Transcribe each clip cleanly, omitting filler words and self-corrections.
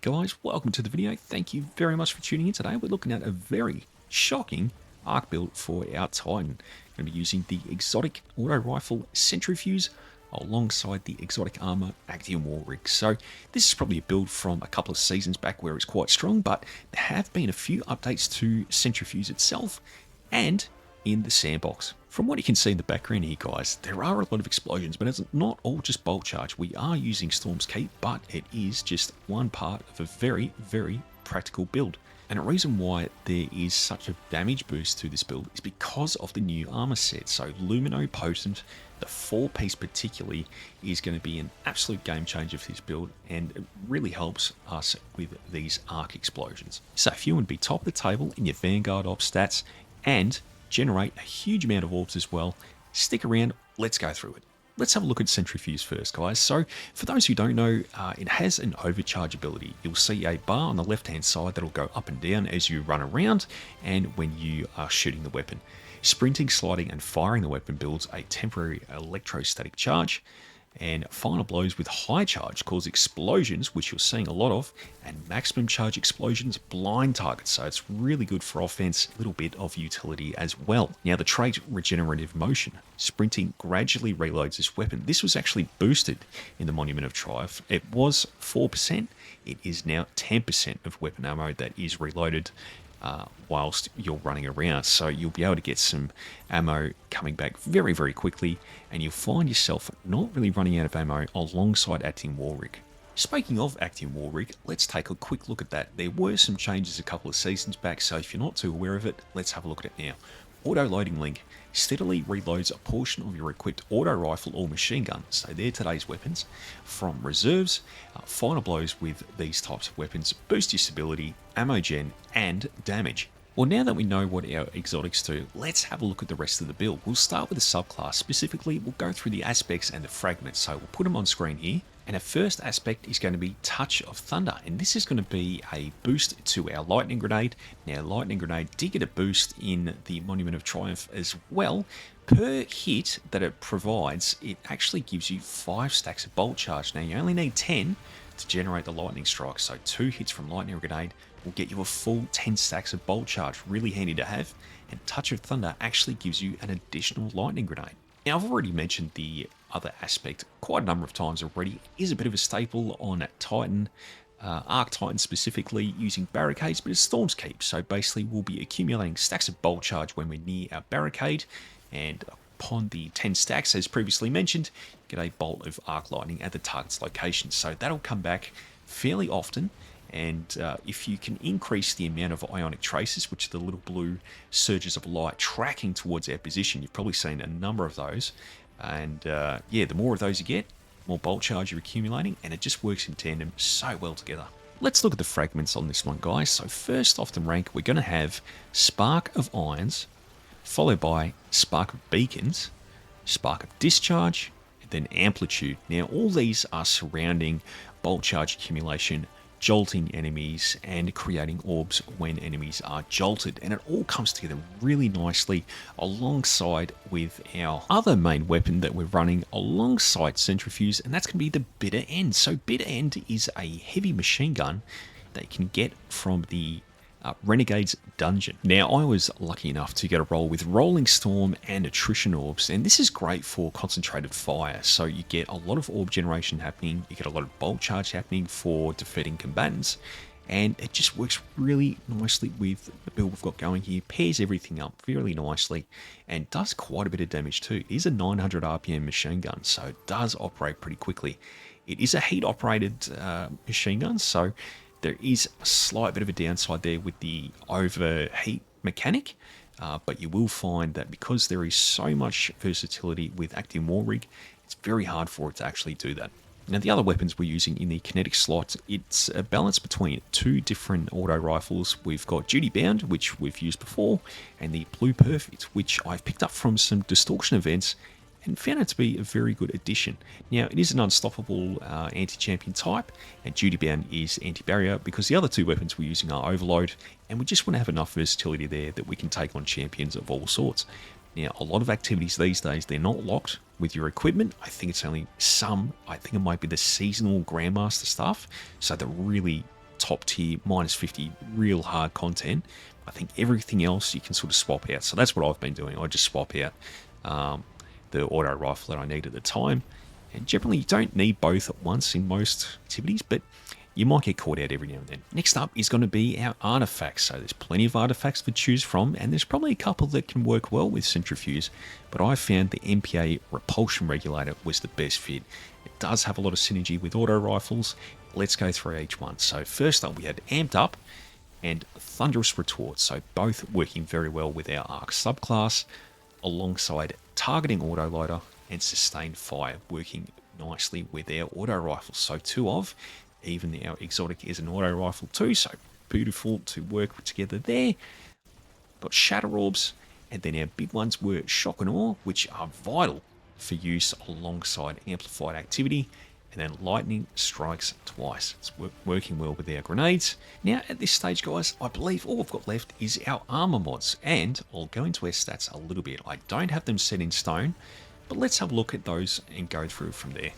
guys, welcome to the video. Thank you very much for tuning in today. We're looking at a very shocking arc build for our Titan. Going to be using the exotic auto rifle Centrifuse alongside the exotic armor Actium War Rig. So this is probably a build from a couple of seasons back where it's quite strong, but there have been a few updates to Centrifuse itself and in the sandbox. From what you can see in the background here, guys, there are a lot of explosions, but it's not all just bolt charge. We are using Storm's Keep, but it is just one part of a very, very practical build. And a reason why there is such a damage boost to this build is because of the new armor set. So Lumino Potent, the 4-piece particularly, is going to be an absolute game changer for this build, and it really helps us with these arc explosions. So if you want to be top of the table in your Vanguard Ops stats and generate a huge amount of orbs as well, stick around, let's go through it. Let's have a look at Centrifuse first, guys. So for those who don't know, it has an overcharge ability. You'll see a bar on the left hand side that'll go up and down as you run around and when you are shooting the weapon. Sprinting, sliding and firing the weapon builds a temporary electrostatic charge, and final blows with high charge cause explosions, which you're seeing a lot of, and maximum charge explosions blind targets. So it's really good for offense, a little bit of utility as well. Now the trait regenerative motion, sprinting gradually reloads this weapon. This was actually boosted in the Monument of Triumph. It was 4%, it is now 10% of weapon ammo that is reloaded whilst you're running around. So you'll be able to get some ammo coming back very, very quickly, and you'll find yourself not really running out of ammo alongside Actium War Rig. Speaking of Actium War Rig, let's take a quick look at that. There were some changes a couple of seasons back, so if you're not too aware of it, let's have a look at it now. Auto loading link steadily reloads a portion of your equipped auto rifle or machine gun, so they're today's weapons, from reserves. Final blows with these types of weapons boost your stability, ammo gen, and damage. Well, now that we know what our exotics do, let's have a look at the rest of the build. We'll start with the subclass. Specifically, we'll go through the aspects and the fragments, so we'll put them on screen here. And our first aspect is going to be Touch of Thunder, and this is going to be a boost to our Lightning Grenade. Now, Lightning Grenade did get a boost in the Monument of Triumph as well. Per hit that it provides, it actually gives you 5 stacks of bolt charge. Now, you only need 10 to generate the Lightning Strike, so 2 hits from Lightning Grenade will get you a full 10 stacks of bolt charge. Really handy to have, and Touch of Thunder actually gives you an additional Lightning Grenade. Now, I've already mentioned the other aspect quite a number of times already. It is a bit of a staple on Titan, Arc Titan specifically, using barricades, but it's Storm's Keep. So basically, we'll be accumulating stacks of bolt charge when we're near our barricade, and upon the 10 stacks, as previously mentioned, get a bolt of arc lightning at the target's location. So that'll come back fairly often. And if you can increase the amount of ionic traces, which are the little blue surges of light tracking towards our position, you've probably seen a number of those. And yeah, the more of those you get, more bolt charge you're accumulating, and it just works in tandem so well together. Let's look at the fragments on this one, guys. So first off the rank, we're going to have Spark of Irons, followed by Spark of Beacons, Spark of Discharge, and then Amplitude. Now, all these are surrounding bolt charge accumulation, jolting enemies, and creating orbs when enemies are jolted, and it all comes together really nicely alongside with our other main weapon that we're running alongside Centrifuse, and that's going to be the Bitter End. So Bitter End is a heavy machine gun that you can get from the Renegade's Dungeon. Now, I was lucky enough to get a roll with Rolling Storm and Attrition Orbs, and this is great for concentrated fire. So you get a lot of orb generation happening, you get a lot of bolt charge happening for defeating combatants, and it just works really nicely with the build we've got going here. Pairs everything up fairly nicely and does quite a bit of damage too. It is a 900 RPM machine gun, so it does operate pretty quickly. It is a heat operated machine gun, so there is a slight bit of a downside there with the overheat mechanic, but you will find that because there is so much versatility with Actium War Rig, it's very hard for it to actually do that. Now, the other weapons we're using in the kinetic slot, it's a balance between 2 different auto rifles. We've got Duty Bound, which we've used before, and the Blue Perfect, which I've picked up from some Distortion events and found it to be a very good addition. Now, it is an unstoppable anti-champion type, and Duty Bound is anti-barrier, because the other 2 weapons we're using are Overload, and we just want to have enough versatility there that we can take on champions of all sorts. Now, a lot of activities these days, they're not locked with your equipment. I think it's only some. I think it might be the seasonal Grandmaster stuff, so the really top tier, -50, real hard content. I think everything else you can sort of swap out. So that's what I've been doing. I just swap out the auto rifle that I need at the time. And generally, you don't need both at once in most activities, but you might get caught out every now and then. Next up is going to be our artifacts. So there's plenty of artifacts to choose from, and there's probably a couple that can work well with Centrifuse, but I found the MPA repulsion regulator was the best fit. It does have a lot of synergy with auto rifles. Let's go through each one. So first up, we had Amped Up and Thunderous Retort. So both working very well with our Arc subclass, alongside Targeting Autoloader and Sustained Fire, working nicely with our auto rifles. So two of, even our exotic is an auto rifle too, so beautiful to work together there. Got Shatter Orbs, and then our big ones were Shock and Awe, which are vital for use alongside Amplified Activity, and then Lightning Strikes Twice. It's working well with our grenades. Now at this stage, guys, I believe all we've got left is our armor mods, and I'll go into our stats a little bit. I don't have them set in stone, but let's have a look at those and go through from there.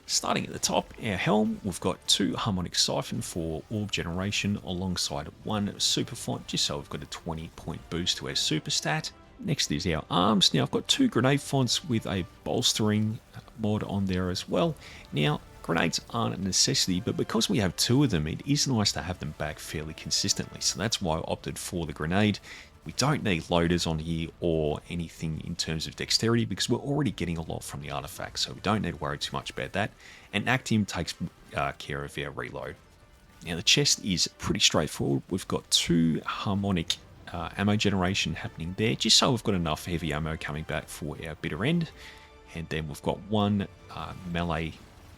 Starting at the top, our helm, we've got 2 harmonic siphon for orb generation alongside 1 super font, just so we've got a 20-point boost to our super stat. Next is our arms. Now I've got 2 grenade fonts with a bolstering mod on there as well. Now grenades aren't a necessity, but because we have 2 of them, it is nice to have them back fairly consistently. So that's why I opted for the grenade. We don't need loaders on here or anything in terms of dexterity because we're already getting a lot from the artifacts, so we don't need to worry too much about that. And Actium takes care of our reload. Now the chest is pretty straightforward. We've got 2 harmonic ammo generation happening there, just so we've got enough heavy ammo coming back for our bitter end. And then we've got 1 melee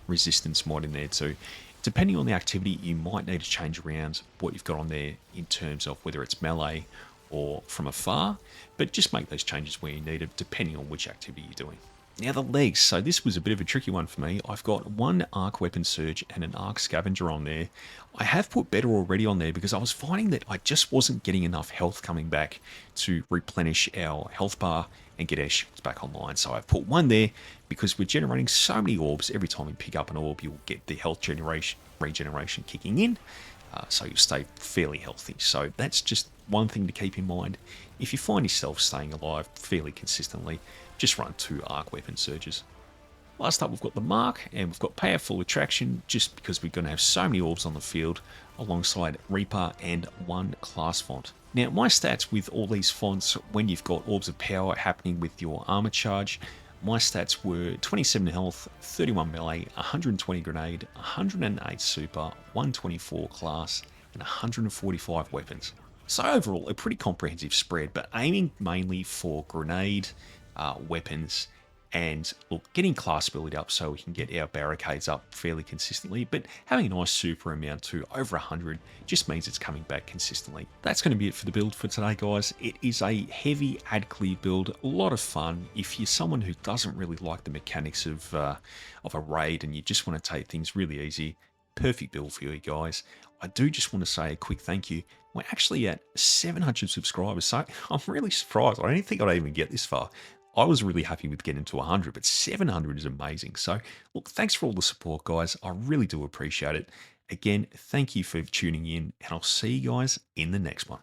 resistance mod in there too. Depending on the activity, you might need to change around what you've got on there in terms of whether it's melee or from afar, but just make those changes where you need it, depending on which activity you're doing. Now the legs, so this was a bit of a tricky one for me. I've got 1 Arc Weapon Surge and an Arc Scavenger on there. I have put better already on there because I was finding that I just wasn't getting enough health coming back to replenish our health bar and get our shields back online. So I've put 1 there because we're generating so many orbs. Every time you pick up an orb, you'll get the health regeneration kicking in. So you'll stay fairly healthy. So that's just one thing to keep in mind. If you find yourself staying alive fairly consistently, just run 2 Arc Weapon Surges. Last up, we've got the Mark, and we've got Powerful Attraction, just because we're going to have so many orbs on the field, alongside Reaper and 1 class font. Now, my stats with all these fonts, when you've got Orbs of Power happening with your armor charge, my stats were 27 health, 31 melee, 120 grenade, 108 super, 124 class, and 145 weapons. So overall, a pretty comprehensive spread, but aiming mainly for grenade, weapons, and look, getting class ability up so we can get our barricades up fairly consistently, but having a nice super amount to over 100 just means it's coming back consistently. That's going to be it for the build for today, guys. It is a heavy ad clear build, a lot of fun. If you're someone who doesn't really like the mechanics of a raid and you just want to take things really easy, perfect build for you guys. I do just want to say a quick thank you. We're actually at 700 subscribers, so I'm really surprised. I don't think I'd even get this far. I was really happy with getting to 100, but 700 is amazing. So, look, thanks for all the support, guys. I really do appreciate it. Again, thank you for tuning in, and I'll see you guys in the next one.